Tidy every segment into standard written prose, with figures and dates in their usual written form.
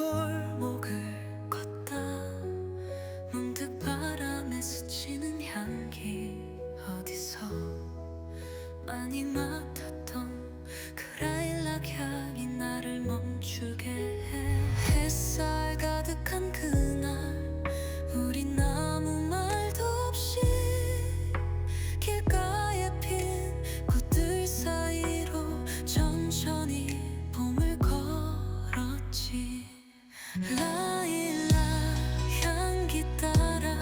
골목을 걷다 문득 바람에 스치는 향기, 어디서 많이 맡았던 그 라일락 향이 나를 멈추게 해. 햇살 가득한 그날 우린 아무 말도 없이 길가에 핀 꽃들 사이로 천천히 봄을 걸었지. 라일락 향기 따라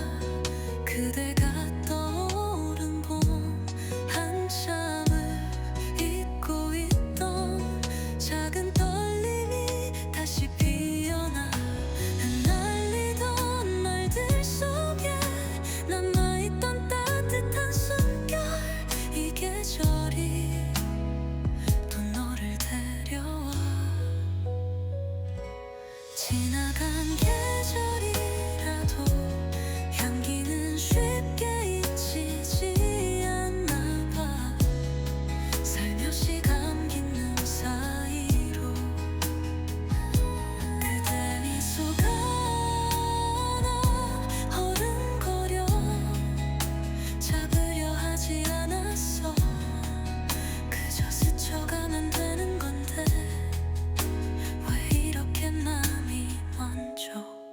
그대가 떠오른 봄, 한참을 잊고 있던 작은 떨림이 다시 피어나. 흩날리던 말들 속에 남아있던 따뜻한 숨결, 이 계절이 또 너를 데려와. 지나간 계절이라도 향기는 쉽게 잊히지 않나 봐. 살며시 감기는 사이로 그대 미소가 나 어른거려. 잡으려 하지 않았어. 그저 스쳐가면 되는 건데 왜 이렇게 남이 먼저.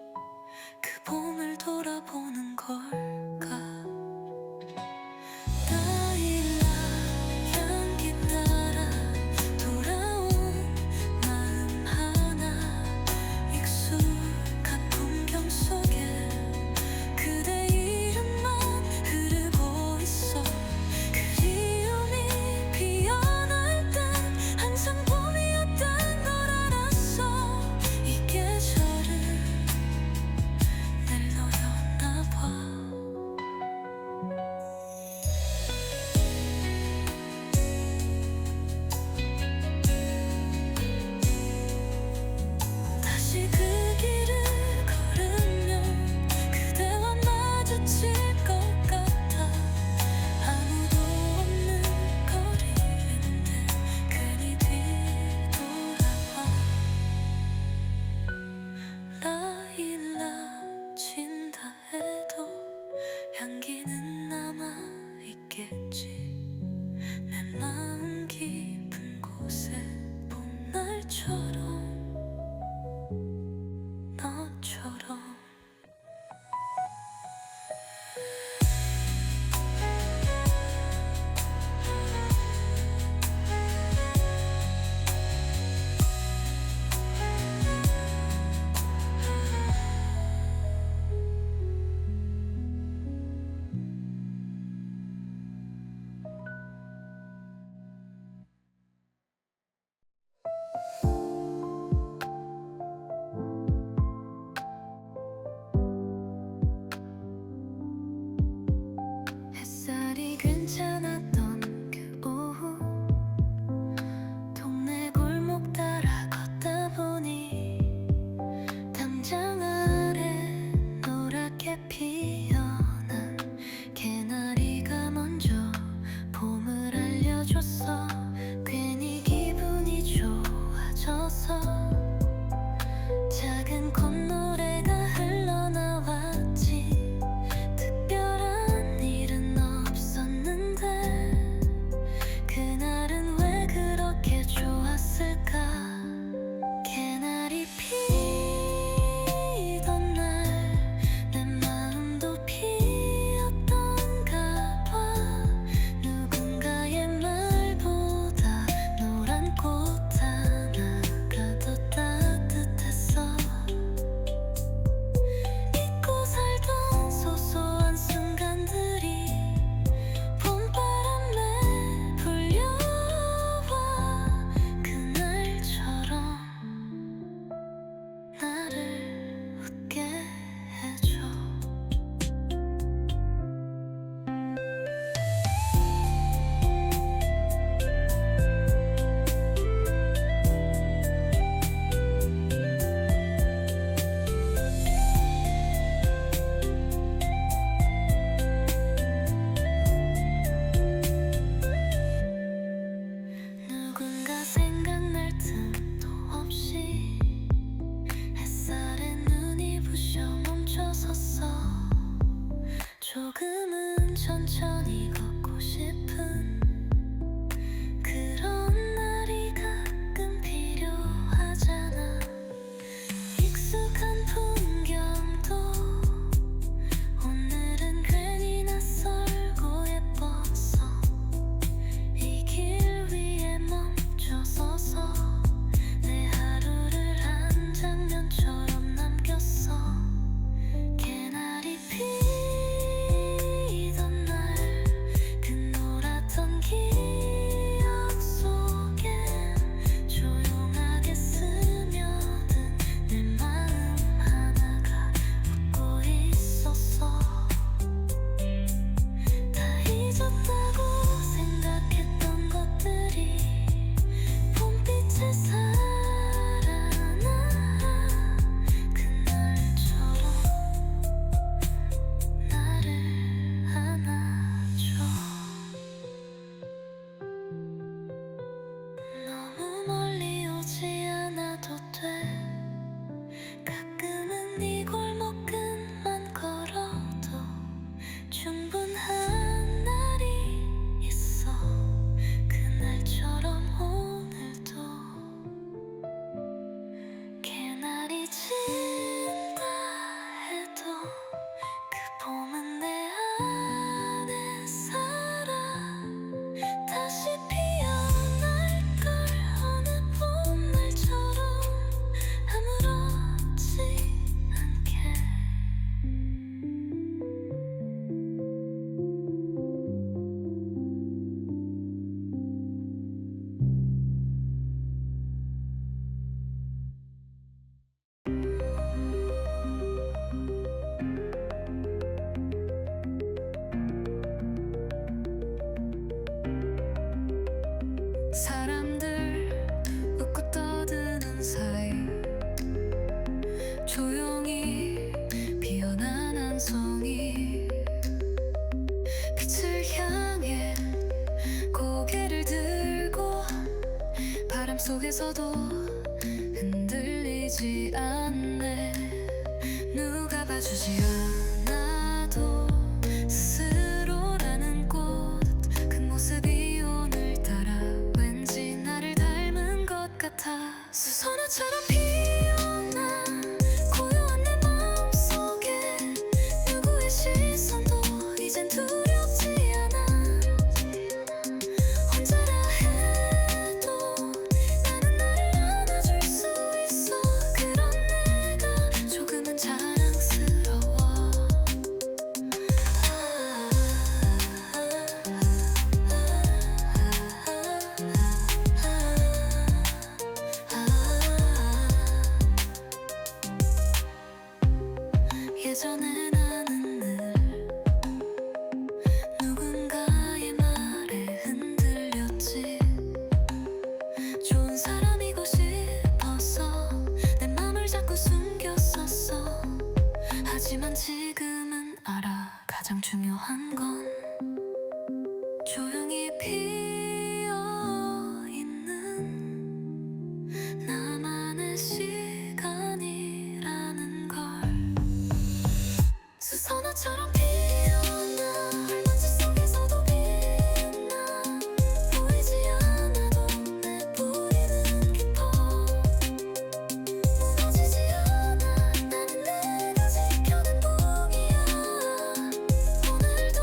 조용히 피어난 한 송이 빛을 향해 고개를 들고 바람 속에서도 흔들리지 않네. 누가 봐주지 않아도 스스로라는 꽃, 그 모습이 오늘따라 왠지 나를 닮은 것 같아. 수선화처럼 피어나 고요한 내 마음속에 누구의 시선도 이젠 두렵지 않아. 혼자라 해도 나는 나를 안아줄 수 있어. 그런 내가 조금은 자랑스러워. 예전에 나는 늘 누군가의 말에 흔들렸지. 좋은 사람이고 싶어서 내 맘을 자꾸 숨겼었어. 하지만 지금은 알아, 가장 중요한 건 조용히 피어있는 나만의 시간이라는 걸. 수선화처럼 피어나 먼지 속에서도 빛나. 보이지 않아도 내 뿌리는 깊어. 무너지지 않아. 나는 내가 지켜낸 북이야. 오늘도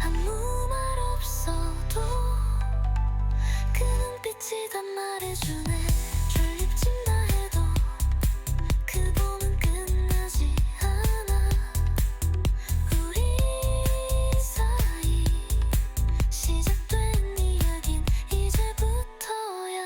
아무 말 없어도 그 눈빛이 다 말해주네. 졸립진다 해도 그 봄은 끝나지 않아. 우리 사이 시작된 이야긴 이제부터야.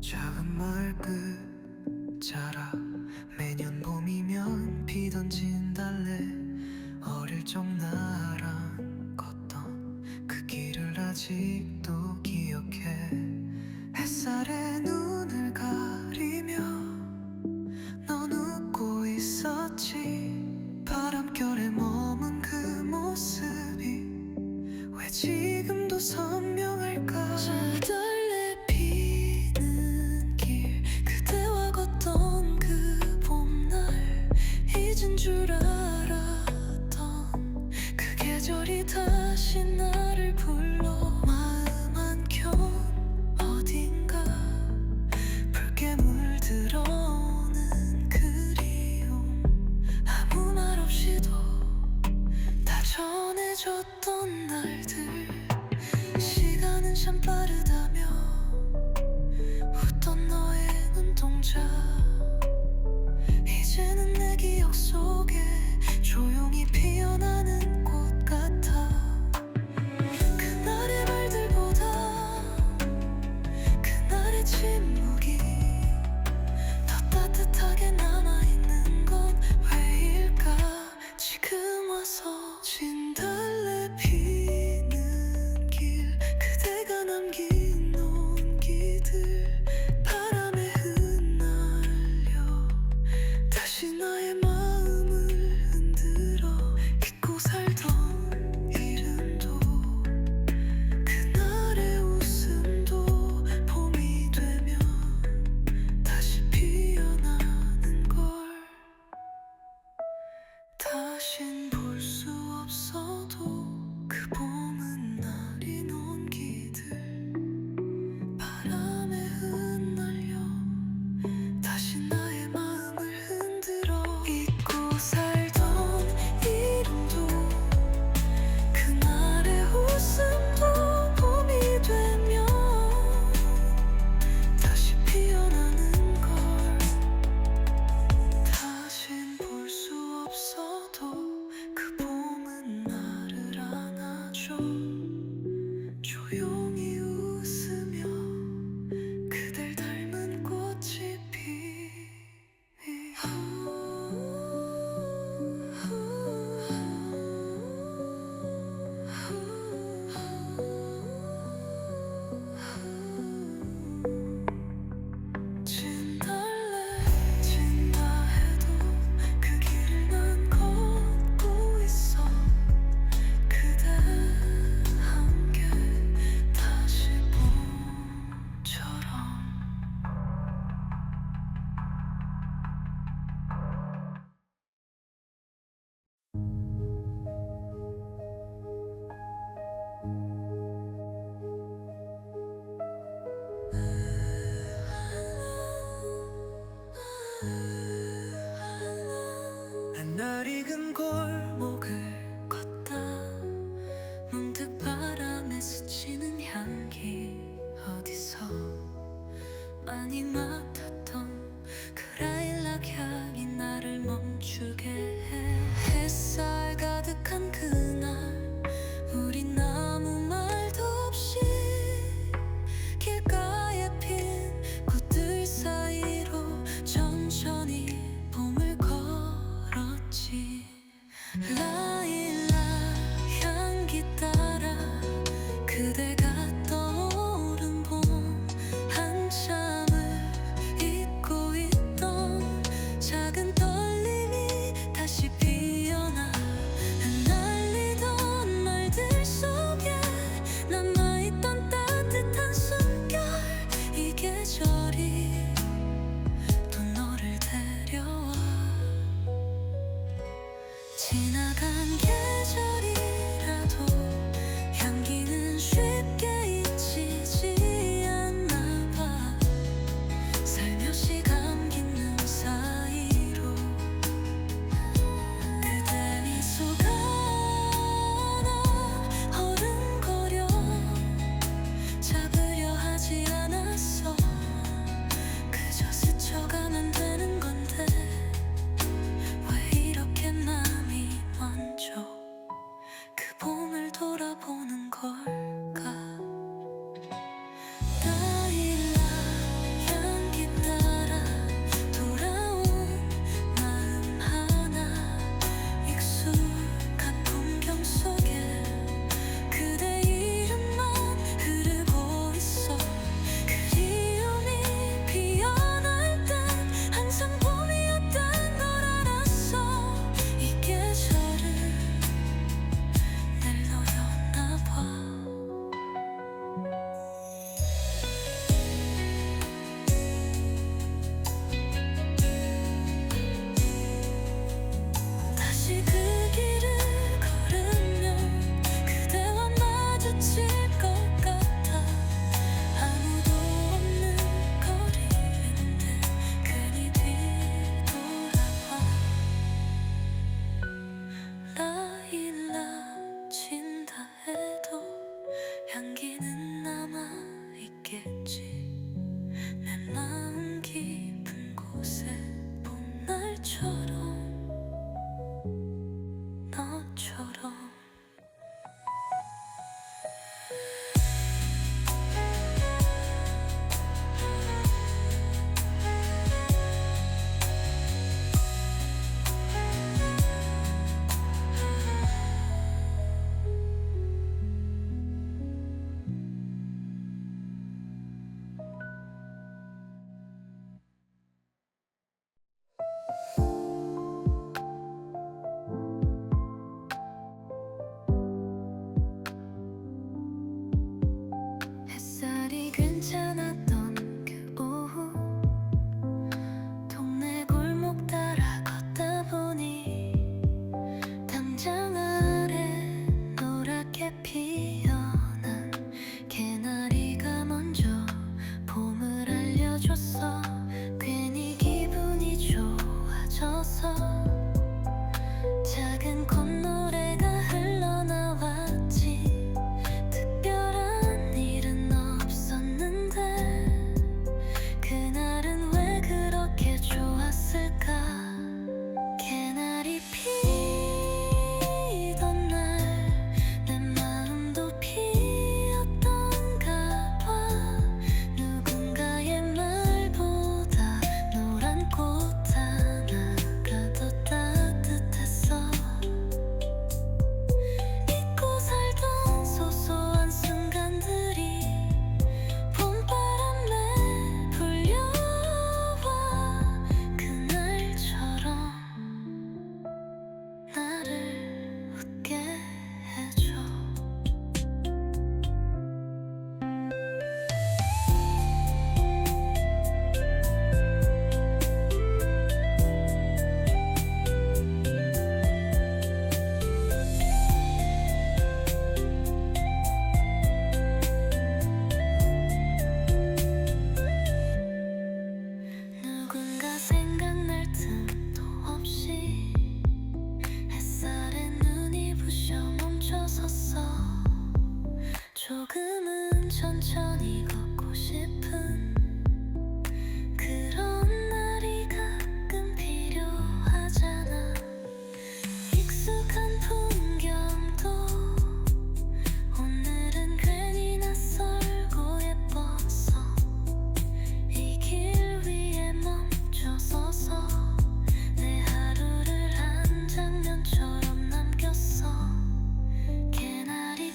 작은 마을 끝 자라 매년 봄이면 비 던진 달래 어릴 적 나랑 걷던 그 길을 아직도 기억해. 햇살에 눈을 가리며 넌 웃고 있었지. 바람결에 머문 그 모습이 왜 지금도 선명할까. 달래 피는 길 그대와 걷던 그 봄날 잊은 줄 알았던 그 계절이 다시 나를 불러. 마음 한켠 어딘가 붉게 물들어오는 그리움 아무 말 없이도 다 전해줬던 날들. 시간은 참 빠르다며 웃던 너의 눈동자 이제는 내 기억 속에 조용히 피어나는 꽃 같아. 그날의 말들보다 그날의 침묵이 더 따뜻하게 남아있는 건 왜일까. 지금 와서 진달래 피는 길 그대가 남긴 온기들 바람에 흩날려 다시 나의 마음을 흔들어. 잊고 살던 이름도 그날의 웃음도 봄이 되면 다시 피어나는 걸. 다신 볼 수 없어도 그 봄은 나린 온기들 바람에 흩날려 다시 나의 마음을 흔들어. 잊고 살던 이름도 그날의 웃음도 봄이 되면 다시 피어나는 걸. 다신 볼 수 없어도 그 봄은 나를 안아줘. 조용히 웃으며 그댈 닮은 꽃이 진달래 진다 해도 그 길을 난 걷고 있어. 그대 함께 다시 봄처럼. 날 익은 골목을 걷다 문득 바람에 스치는 향기 어디서 많이 맡았던 그 라일락 향이 나를 멈추게 해. 햇살 가득한 그날 우린 아무 말도 없이 길가에 핀 꽃들 사이로 천천히 봄을 걸었지. 지나간 계절이라도 향기는 쉽게 잊히지 않나 봐. 살며시 감기는 사이로 그대 미소가 나 어른거려. 잡으려 하지 않았어. 그저 스쳐가면 되는 건데 왜 이렇게 남이 먼저 그 봄을 돌아보는 걸까. 나일라 향기 따라 돌아온 마음 하나. 익숙한 풍경 속에 그대 이름만 흐르고 있어. 그리움이 피어날 땐 항상 봄이었단 걸 알았어. 이 계절을 날 노렸나 봐. 다시 그 길을 걸으면 그대와 마주칠 것 같아. 아무도 없는 거리인데 괜히 뒤돌아봐. 라일락 진다 해도 향기는 남아있겠지. 내 마음 깊은 곳에 봄날처럼 너처럼. 햇살이 괜찮았던 그 오후 동네 골목 따라 걷다 보니 담장 아래 노랗게 피어난 개나리가 먼저 봄을 알려줬어. 괜히 기분이 좋아져서 작은 콧노래가 흘러나왔지. 특별한 일은 없었는데 그날은 왜 그렇게 좋았을까. 개나리 피던 날 내 마음도 피었던가 봐. 누군가의 말보다 노란 꽃 하나가 더 따뜻했어. 잊고 살던 소소한 순간들이 봄바람에 불려와. 그날처럼 나를 웃게 해줘. 누군가 생각날 틈도 없이 햇살에 눈이 부셔 멈춰섰어. 조금은 천천히 걷고 싶은 그런 날이 가끔 필요하잖아. 익숙한 풍경도 오늘은 괜히 낯설고 예뻤어. 이 길 위에 멈춰서서 내 하루를 한 장면처럼 남겼어. 개나리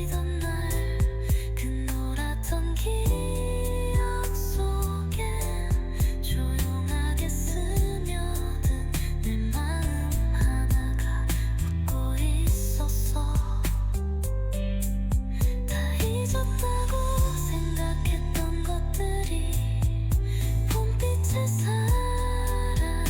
피던 날 그 노랗던 기억 속에 조용하게 스며든 내 마음 하나가 웃고 있었어. 다 잊었다고 생각했던 것들이 봄빛에 살아나.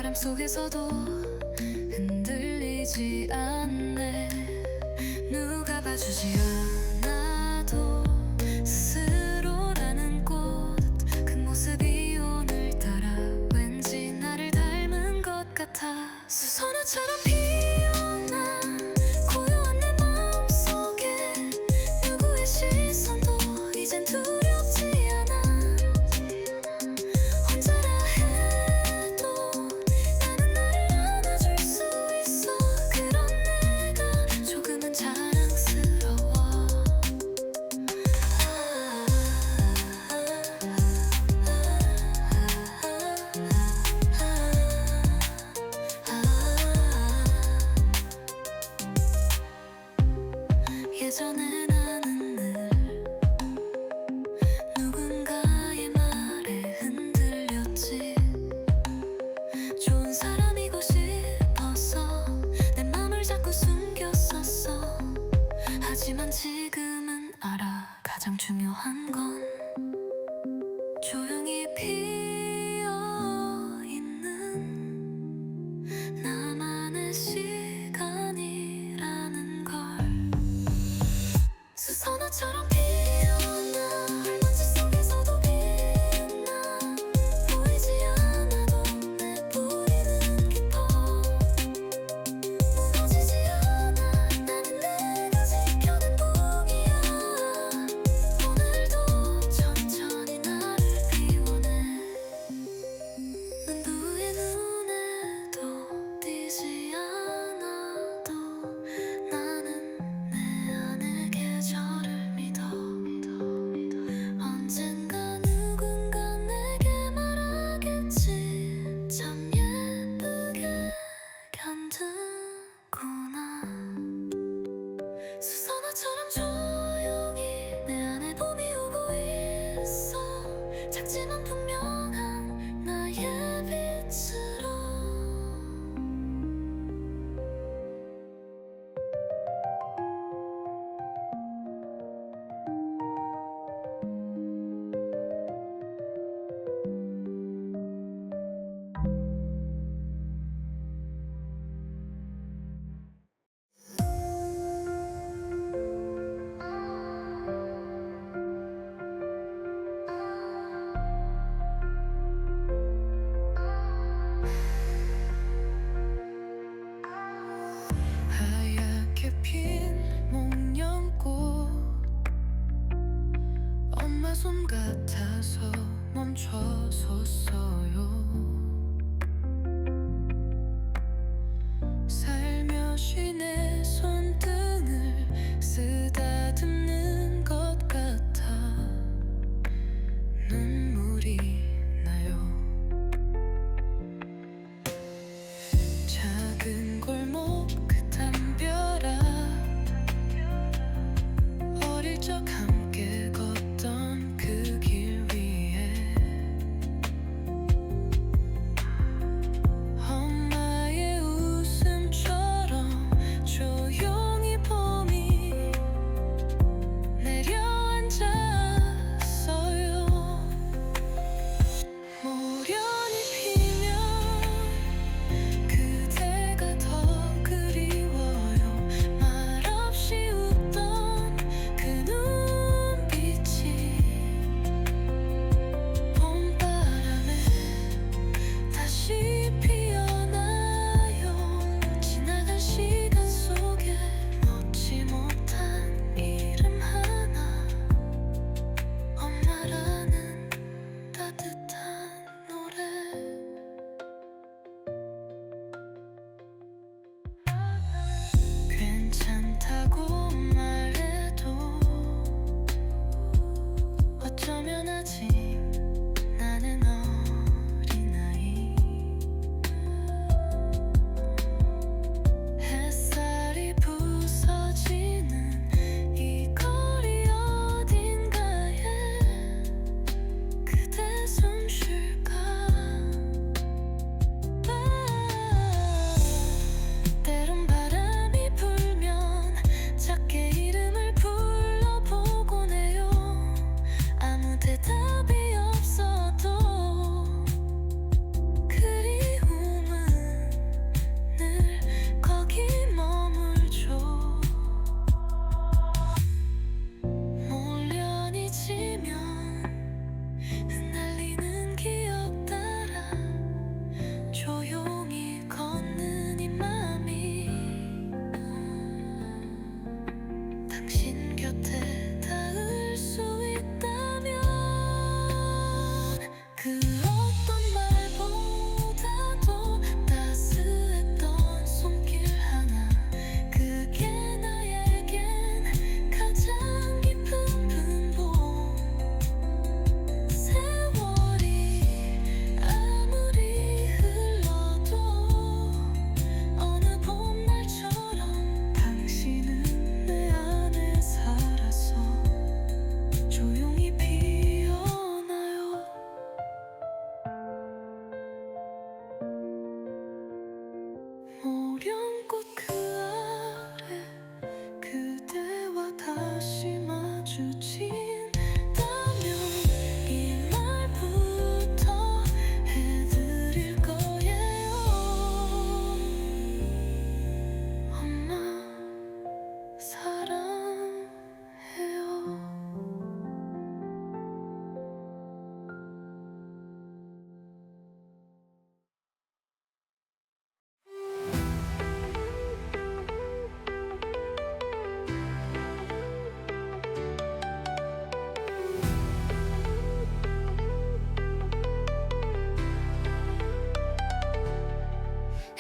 바람 속에서도 흔들리지 않네. 누가 봐주지 않아도 스스로라는 꽃, 그 모습이 오늘따라 왠지 나를 닮은 것 같아. 수선화처럼 피어나 고요한 내 마음속에 누구의 시선도 이젠 두렵지 않아. 혼자라 해도 나는 나를 안아줄 수 있어. 그런 내가 조금은 자랑스러워.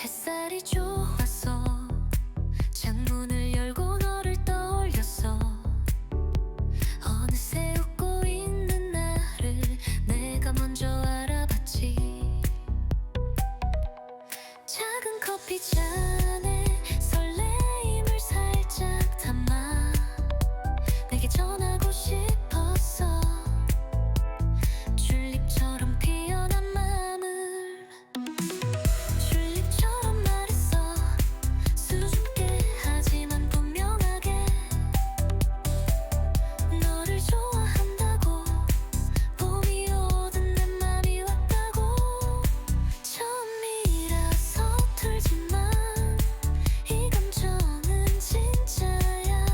햇살이 좋아서 창문을 열고 너를 떠올렸어. 어느새 웃고 있는 나를 내가 먼저 알아봤지. 작은 커피잔에 설레임을 살짝 담아 내게 전하고 싶었어. 줄립처럼 피어난 마음을. 줄립처럼 말했어. 수줍게 하지만 분명하게 너를 좋아한다고. 봄이 오든 내 맘이 왔다고. 처음이라 서툴지만 이 감정은 진짜야.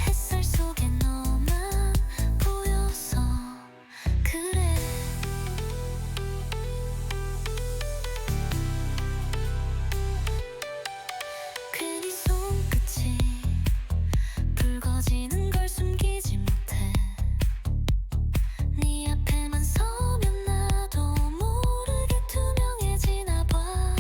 햇살 속에 너만 보여서 그래. 괜히 손끝이 붉어지는 걸 숨기지 못해. 네 앞에만 서면 나도 모르게 투명해지나 봐.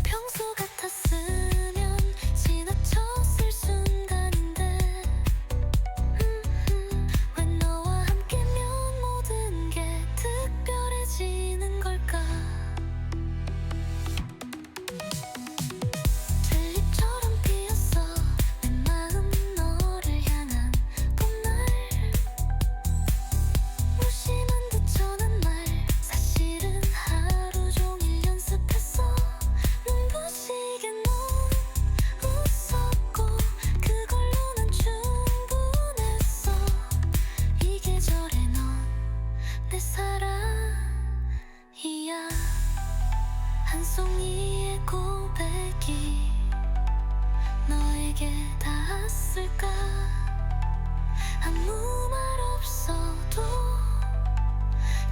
평소 같았으면 지나쳤을 순간인데 왜 너와 함께면 모든 게 특별해지는 걸까. 튤립처럼 피었어 내 마음 너를 향한 봄날. 무심한 듯 전한 말 사실은 하루 종일 연습했어. 눈부시게 넌 웃었고 그걸로 난 충분했어. 이 계절에 넌 내 사랑이야. 한 송이의 고백이 너에게 닿았을까. 아무 말 없어도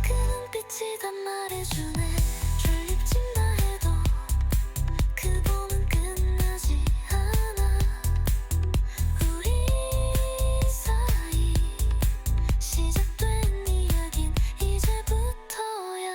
그 눈빛이 다 말해주네. 졸립진다 해도 그 봄은 끝나지 않아. 우리 사이 시작된 이야긴 이제부터야.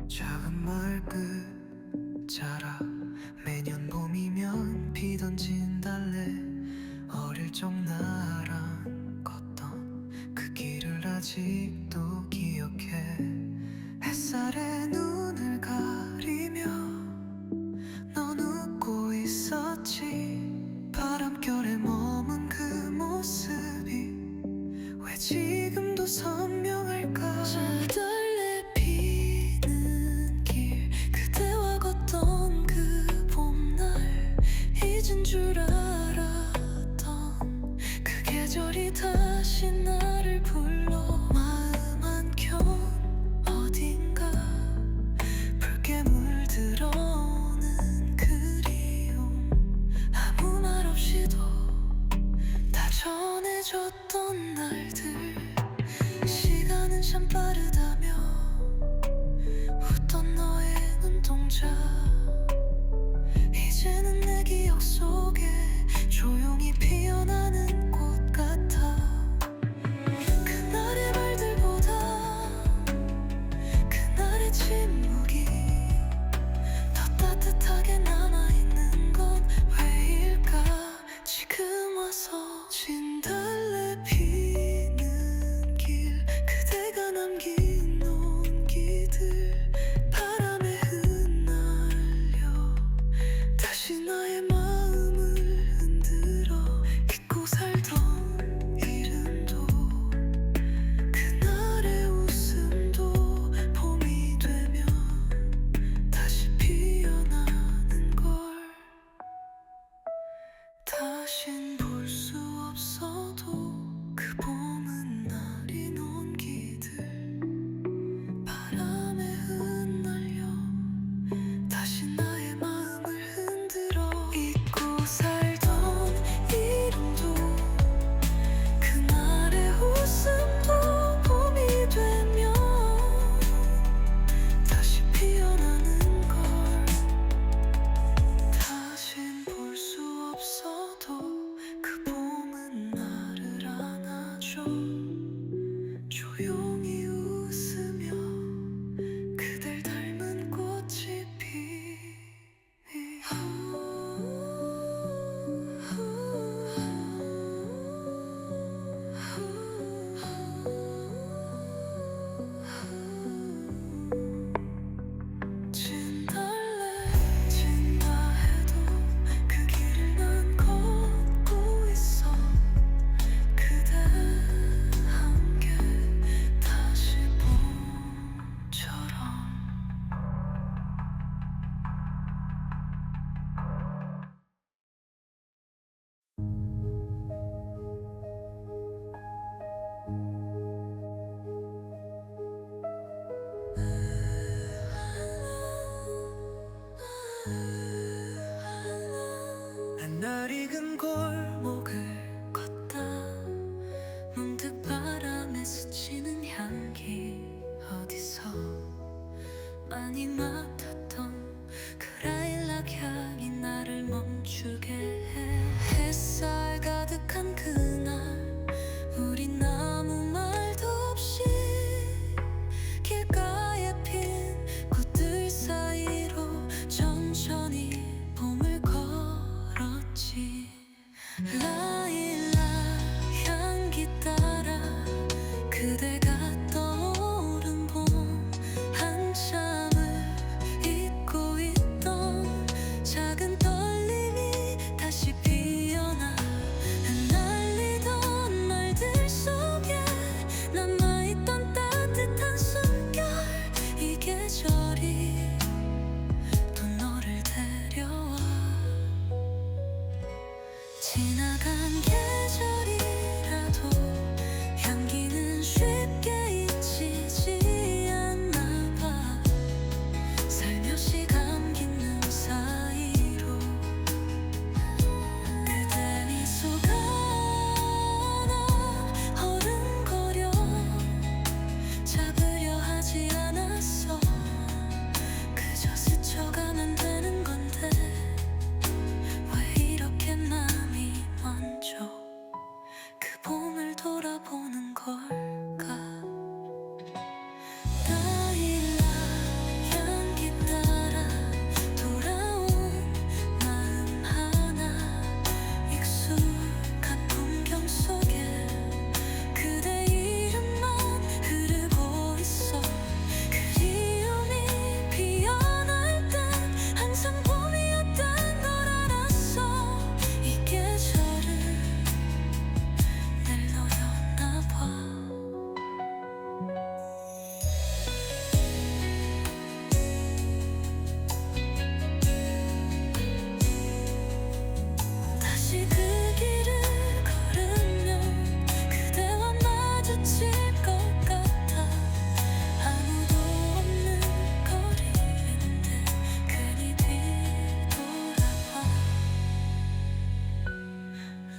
작은 마을 끝 자라 매년 봄이면 비 던진 달래. 어릴 적 나랑 걷던 그 길을 아직도 기억해. 햇살에 눈을 가리며 넌 웃고 있었지. 바람결에 머문 그 모습이 왜 지금도 선명할까. 달래 피는 길 그대와 걷던 그 봄날. 잊은 줄 알았던 그 계절이 다시 나를 불러. 마음 한켠 어딘가 붉게 물들어오는 그리움. 아무 말 없이도 다 전해줬던 날들. 시간은 참 빠르다며 웃던 너의 눈동자. 이제는 내 기억 속에 조용히 피어나는 꽃 같아. 그날의 말들보다 그날의 침묵이 더 따뜻하게 남아있는 건 왜일까. 지금 와서 진달래 피는 길 그대가 남긴 온기들. 바람에 흩날려 많이 맡았던 그 라일락 향이 나를 멈추게 해. 햇살 가득한 그날 우린 아무 말도 없이 길가에 핀 꽃들 사이로 천천히 봄을 걸었지. 라일락 향기 따라 그대가 떠오른 봄 한참을 잊고 있던 작은 떨림이 다시 피어나. 흩날리던 말들 속에 남아있던 따뜻한 숨결. 이 계절이 또 너를 데려와. 지나간 계절이라도 향기는 쉽게 잊히지 않나 봐. 살며시 감기는 사이로 그대 미소가 나 어른거려. 잡으려 하지 않았어. 그저 스쳐가면 되는 건데 왜 이렇게 남이 먼저 그 봄을 돌아보는 걸까. 라일락 향기 따라 돌아온 마음 하나. 익숙한 풍경 속에 그대 이름만 흐르고 있어. 그리움이 피어날 땐 항상 봄이었단 걸 알았어. 이 계절은 날 너였나 봐. 다시 그 길을 걸으면 그대와 마주칠 것 같아. 아무도 없는 거리인데 괜히 뒤돌아봐.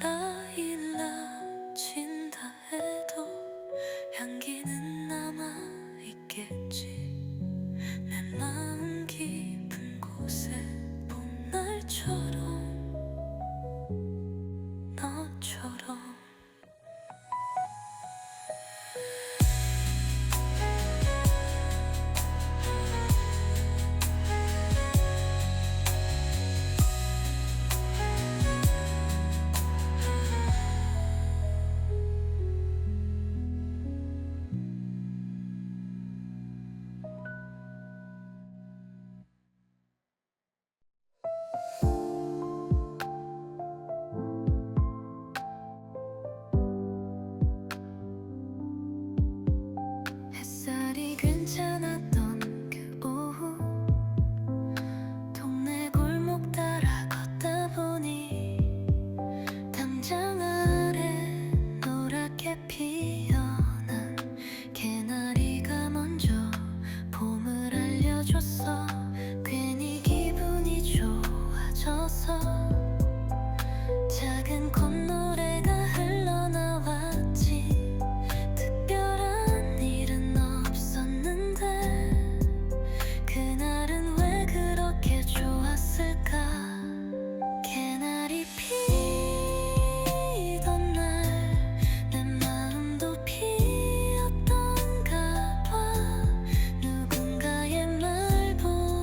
라일락 진다 해도 향기는 남아있겠지. 내 마음 깊은 곳에 봄날처럼 너처럼. 햇살이 괜찮았던 그 오후 동네 골목 따라 걷다 보니 담장 아래 노랗게 피어난 개나리가 먼저 봄을 알려줬어. 괜히 기분이 좋아져서 작은 콧노래가 흘러나왔지. 특별한 일은 없었는데 그날은 왜 그렇게 좋았을까. 개나리 피던 날 내 마음도 피었던가 봐. 누군가의 말 보며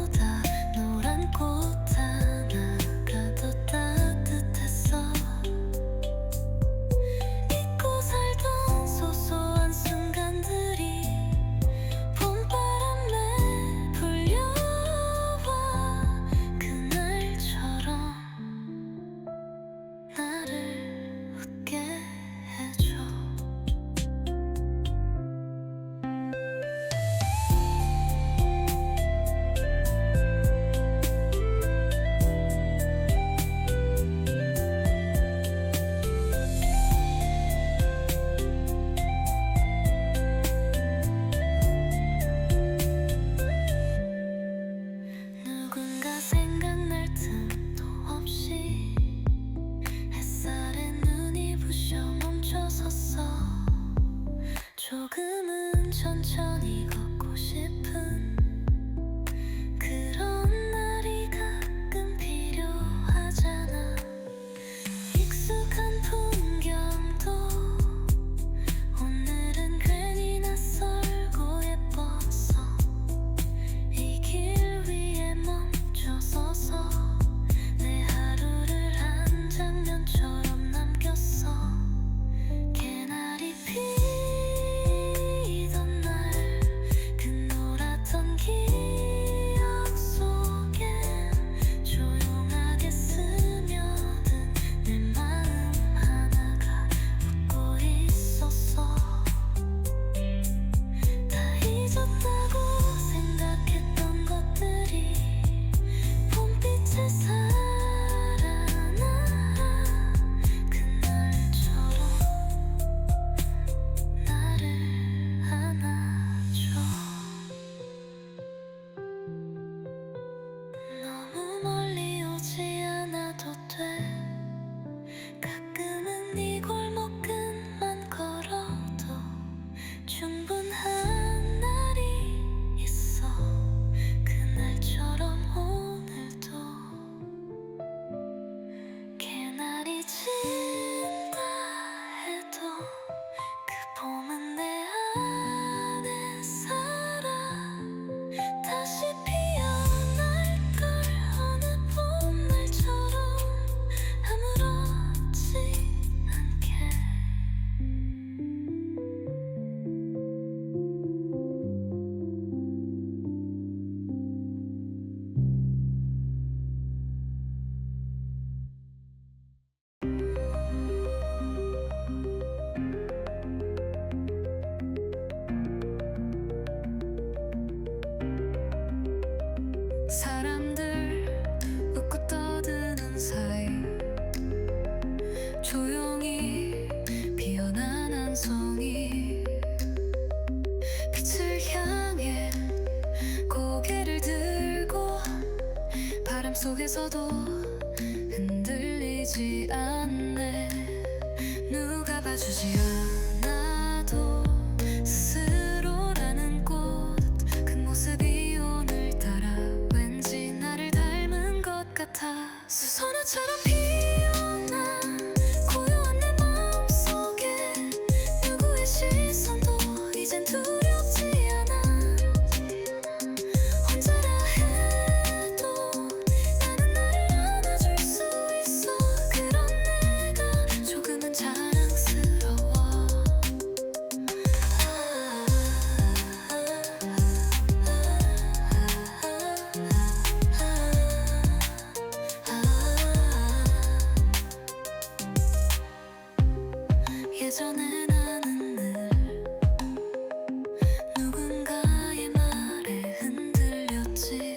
고개를 들고 바람 속에서도 흔들리지 않네. 누가 봐주지 않아도 스스로라는 꽃, 그 모습이 오늘따라 왠지 나를 닮은 것 같아. 수선화처럼 피어나 고요한 내 마음속에 누구의 시선도 이젠 두렵지 않아. 혼자라 해도 나는 나를 안아줄 수 있어. 그런 내가 조금은 자랑스러워. 예전에 나는 늘 누군가의 말에 흔들렸지.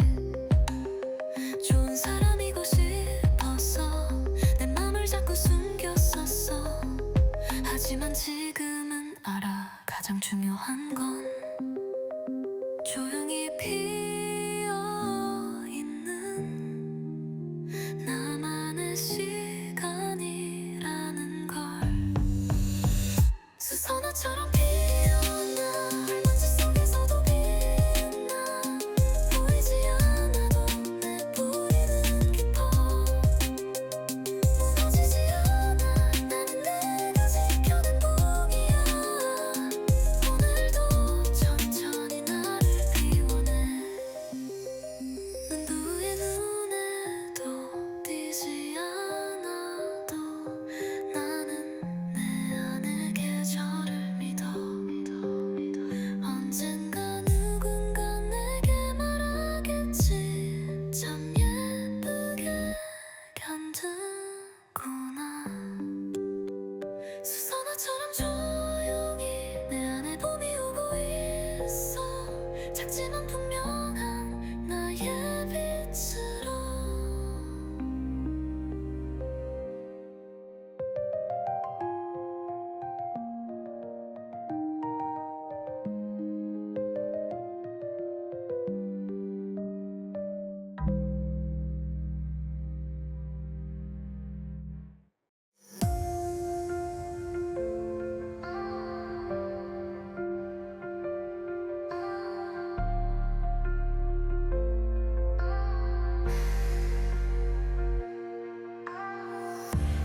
좋은 사람이고 싶어서 내 맘을 자꾸 숨겼었어. 하지만 지금은 알아, 가장 중요한 건 조용히 피어있는 나만의 시간이라는 걸. 수선화처럼 피어나 먼지 속에서도 빛나. 보이지 않아도 내 뿌리는 깊어. 무너지지 않아. 나는 내가 지켜낸 붕이야. 오늘도 천천히 나를 피워내. 눈두의 눈에도 띄지 않아도 나는 내 안의 계절을 믿어. 언젠가 누군가 내게 말하겠지. 참 예쁘게 견디구나. 수선화처럼 조용히 내 안에 봄이 오고 있어. 작지만 분명한 나의 빛으로.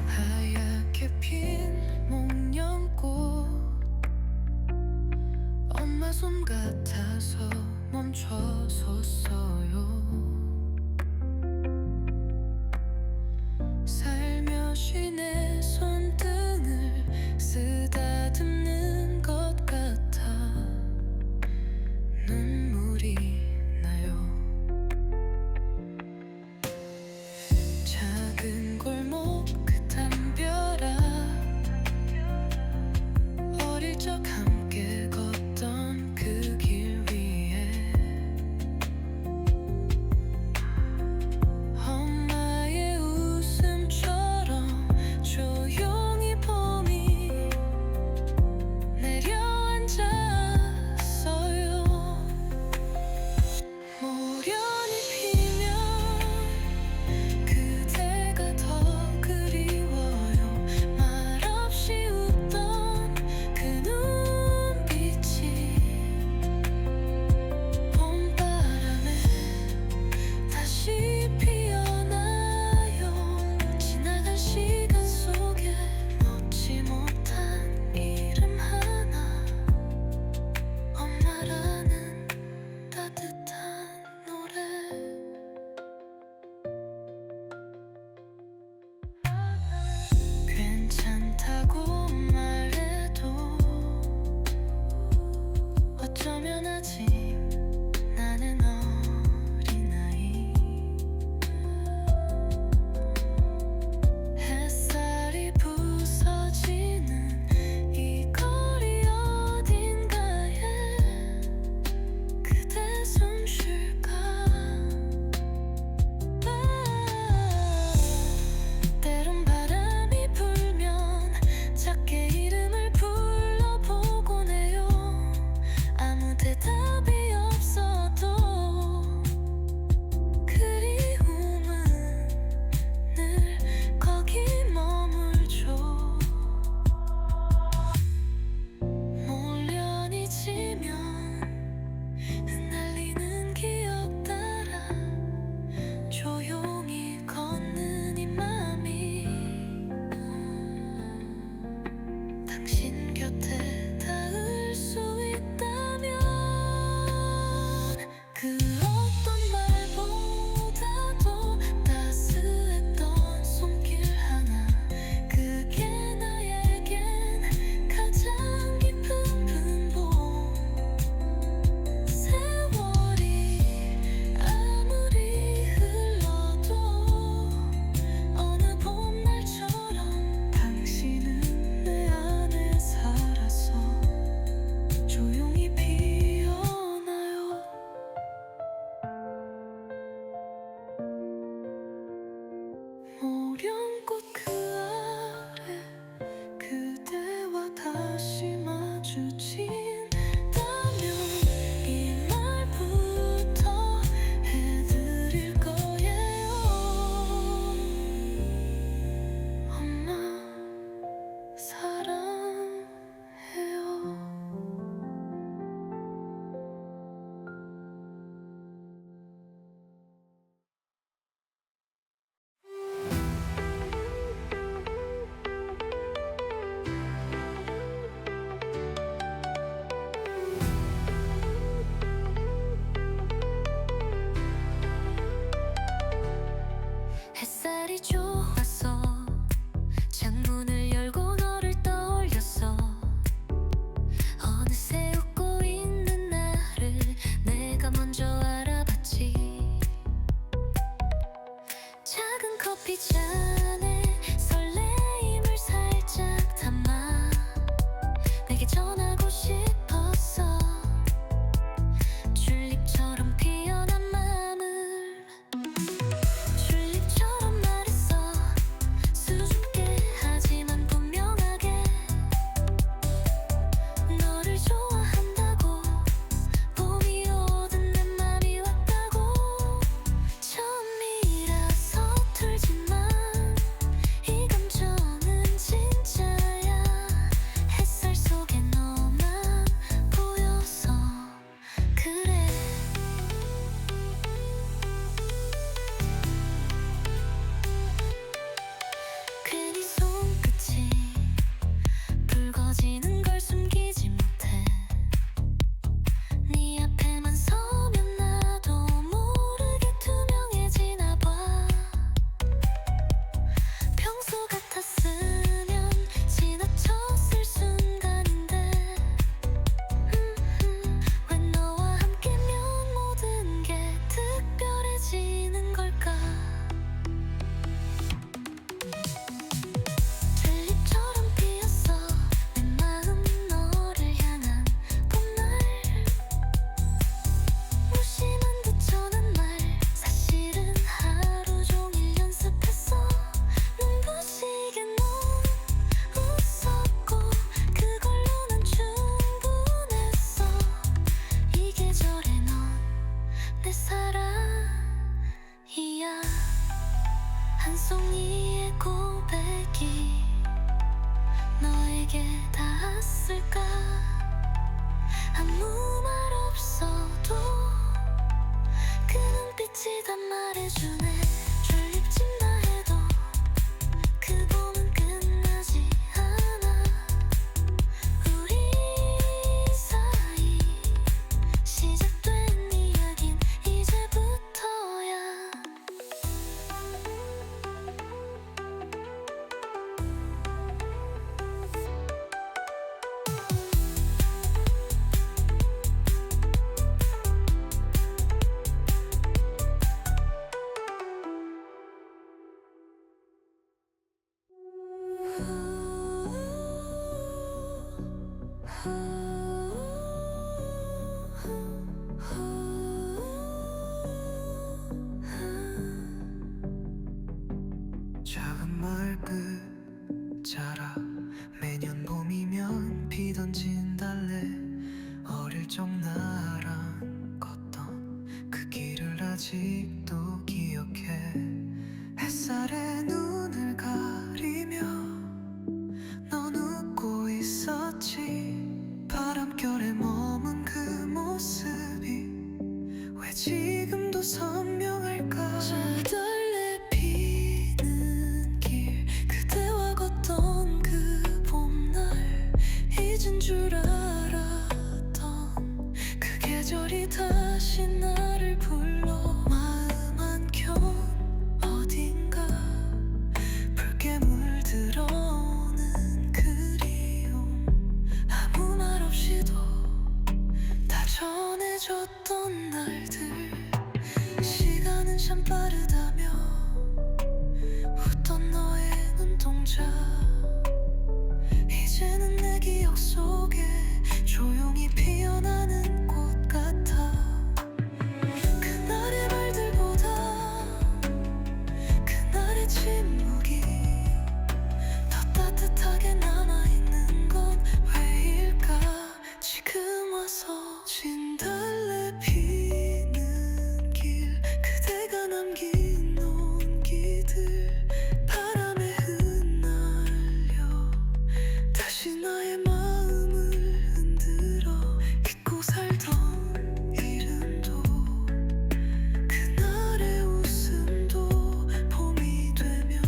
하얗게 핀 목련꽃, 엄마 손 같아서 멈춰섰어요. 살며시 내 손등을 쓰다듬는 것 같아 눈물이 나요. 작은 골목 그 담벼락, 어릴 적 함께 걷던 그 길 위에 그 어떤 말보다도 따스했던 손길 하나, 그게 나에겐 가장 깊은 분봉. 세월이 아무리 흘러도 어느 봄날처럼 당신은 내 안에 살아서 조용히 피어나요. 모령꽃 그 아래 그대와 다시 마주친다면 이 말부터 해드릴 거예요. 엄마 사랑해요. 햇살이 좋아서 창문을 열고 너를 떠올렸어. 어느새 웃고 있는 나를 내가 먼저 알아봤지. 작은 커피잔에 설레임을 살짝 담아 내게 전하고 싶었어. 튤립처럼 피어난 마음을 튤립처럼 말했어. 수줍게 하지만 분명하게 너를 좋아한다고. 봄이 오든 내 맘이 왔다고. 처음이라 서툴지만 이 감정은 진짜야. 햇살 속에 너만 보여서 그래. 괜히 손끝이 붉어지는 걸 숨기지 못해. 네 앞에만 서면 나도 모르게 투명해지나 봐. 평소 같았으면 지나쳤을 순간인데 왜 너와 함께면 모든 게 특별해지는 걸까. 튤립처럼 피었어 내 마음 너를 향한 봄날. 무심한 듯 전한 말 사실은 하루 종일 연습했어. 눈부시게 넌 웃었고 그걸로 난 충분했어. 이 계절에 넌 내 사랑이야. 한 송이의 고백이 너에게 닿았을까. 아무 말 없어도 그 눈빛이 다 말해주네. 튤립진다 해도 그 봄은 끝나지 않아. 우리 사이 시작된 이야긴 이제부터야. 작은 마을 끝 자라 매년 봄이면 비 던진 달래. 어릴 적 나랑 걷던 그 길을 아직도 기억해. 햇살에 눈을 가리며 넌 웃고 있었지. 바람결에 머문 그 모습이 왜 지금도 선명할까. 달래 피는 길 그대와 걷던 그 봄날. 잊은 줄 알았던 그 계절이 다시 나를 참 빠르다며 웃던 너의 눈동자 이제는 내 기억 속에 조용히 피어나는 꽃 같아. 그날의 말들보다 그날의 침묵이 더 따뜻하게 남아있는 건 왜일까? 지금 와서 진달래 피는 길 그대가 남긴 온기들 바람에 흩날려 다시 나의 마음을 흔들어 잊고 살던 이름도 그날의 웃음도 봄이 되면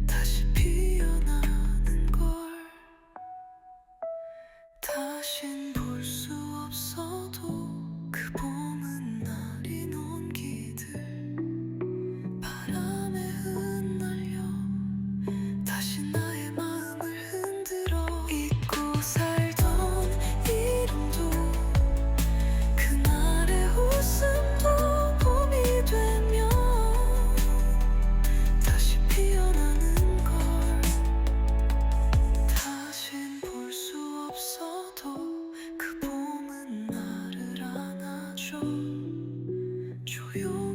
다시 피어나는 걸 다신 볼 수 없어도 그 봄은 나린 온기들 바람에 흩날려 다시 나의 마음을 흔들어 잊고 살던 이름도 그날의 웃음도 봄이 되면 다시 피어나는 걸 다신 볼 수 없어도 그 봄은 나를 안아줘 조용